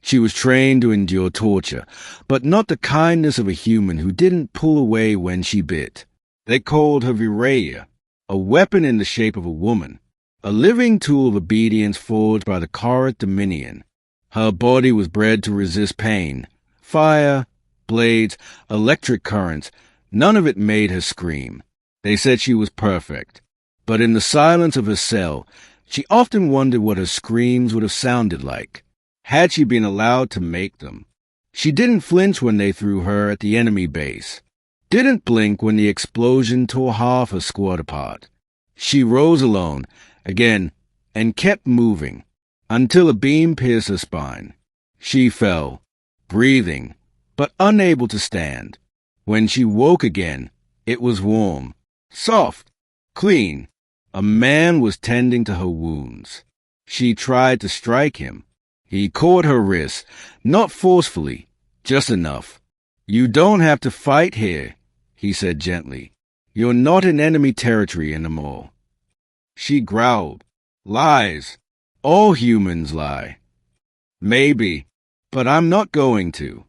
She was trained to endure torture, but not the kindness of a human who didn't pull away when she bit. They called her Vireya, a weapon in the shape of a woman, a living tool of obedience forged by the Korath Dominion. Her body was bred to resist pain. Fire, blades, electric currents, none of it made her scream. They said she was perfect. But in the silence of her cell, she often wondered what her screams would have sounded like, had she been allowed to make them. She didn't flinch when they threw her at the enemy base, didn't blink when the explosion tore half her squad apart. She rose alone, again, and kept moving, until a beam pierced her spine. She fell, breathing, but unable to stand. When she woke again, it was warm, soft, clean. A man was tending to her wounds. She tried to strike him. He caught her wrist, not forcefully, just enough. "You don't have to fight here," he said gently. "You're not in enemy territory anymore." She growled. "Lies. All humans lie." "Maybe, but I'm not going to."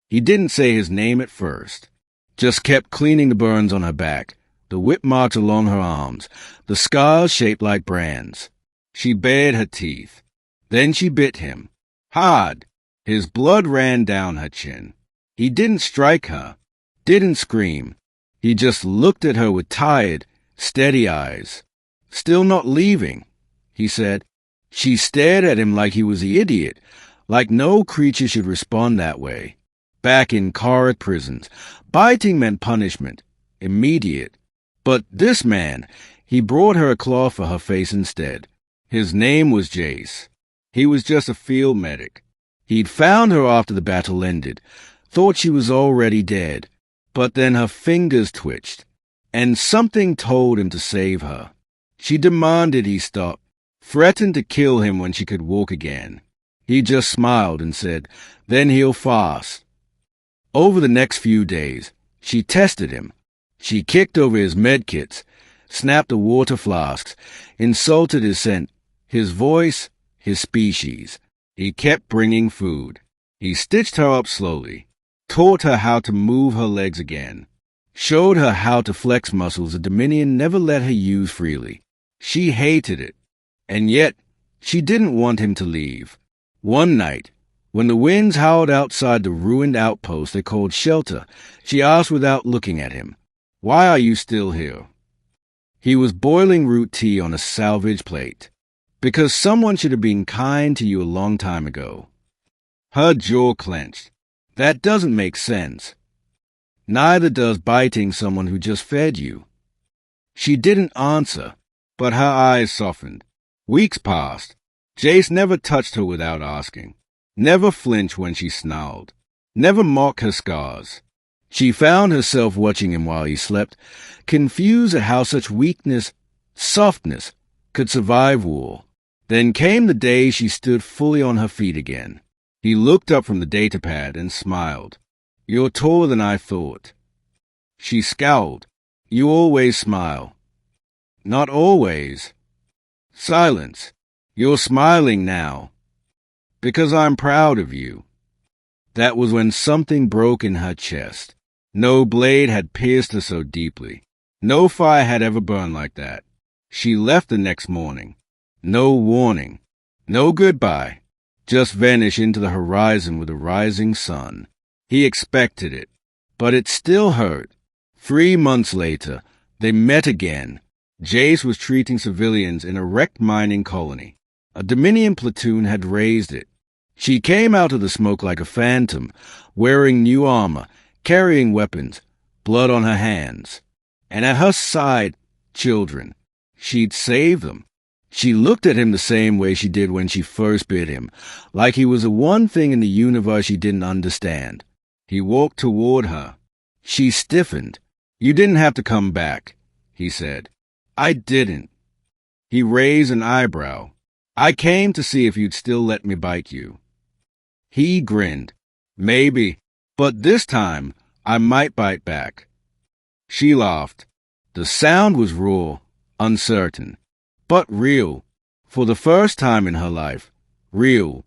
He didn't say his name at first, just kept cleaning the burns on her back, the whip marks along her arms, the scars shaped like brands. She bared her teeth. Then she bit him. Hard. His blood ran down her chin. He didn't strike her, didn't scream. He just looked at her with tired, steady eyes. "Still not leaving," he said. She stared at him like he was the idiot, like no creature should respond that way. Back in Korath prisons, biting meant punishment, immediate. But this man, he brought her a cloth for her face instead. His name was Jace. He was just a field medic. He'd found her after the battle ended, thought she was already dead, but then her fingers twitched, and something told him to save her. She demanded he stop, threatened to kill him when she could walk again. He just smiled and said, "Then he'll fast." Over the next few days, she tested him. She kicked over his medkits, snapped the water flasks, insulted his scent, his voice, his species. He kept bringing food. He stitched her up slowly, taught her how to move her legs again, showed her how to flex muscles the Dominion never let her use freely. She hated it, and yet she didn't want him to leave. One night, when the winds howled outside the ruined outpost they called shelter, she asked without looking at him, "Why are you still here?" He was boiling root tea on a salvage plate. "Because someone should have been kind to you a long time ago." Her jaw clenched. "That doesn't make sense." "Neither does biting someone who just fed you." She didn't answer, but her eyes softened. Weeks passed. Jace never touched her without asking, never flinched when she snarled, never mocked her scars. She found herself watching him while he slept, confused at how such weakness, softness, could survive war. Then came the day she stood fully on her feet again. He looked up from the datapad and smiled. "You're taller than I thought." She scowled. "You always smile." "Not always." Silence. "You're smiling now." "Because I'm proud of you." That was when something broke in her chest. No blade had pierced her so deeply. No fire had ever burned like that. She left the next morning. No warning. No goodbye. Just vanished into the horizon with the rising sun. He expected it. But it still hurt. 3 months later, they met again. Jace was treating civilians in a wrecked mining colony. A Dominion platoon had razed it. She came out of the smoke like a phantom, wearing new armor, carrying weapons, blood on her hands. And at her side, children. She'd save them. She looked at him the same way she did when she first bit him, like he was the one thing in the universe she didn't understand. He walked toward her. She stiffened. "You didn't have to come back," he said. "I didn't." He raised an eyebrow. "I came to see if you'd still let me bite you." He grinned. "Maybe, but this time I might bite back." She laughed. The sound was raw, uncertain, but real. For the first time in her life, real.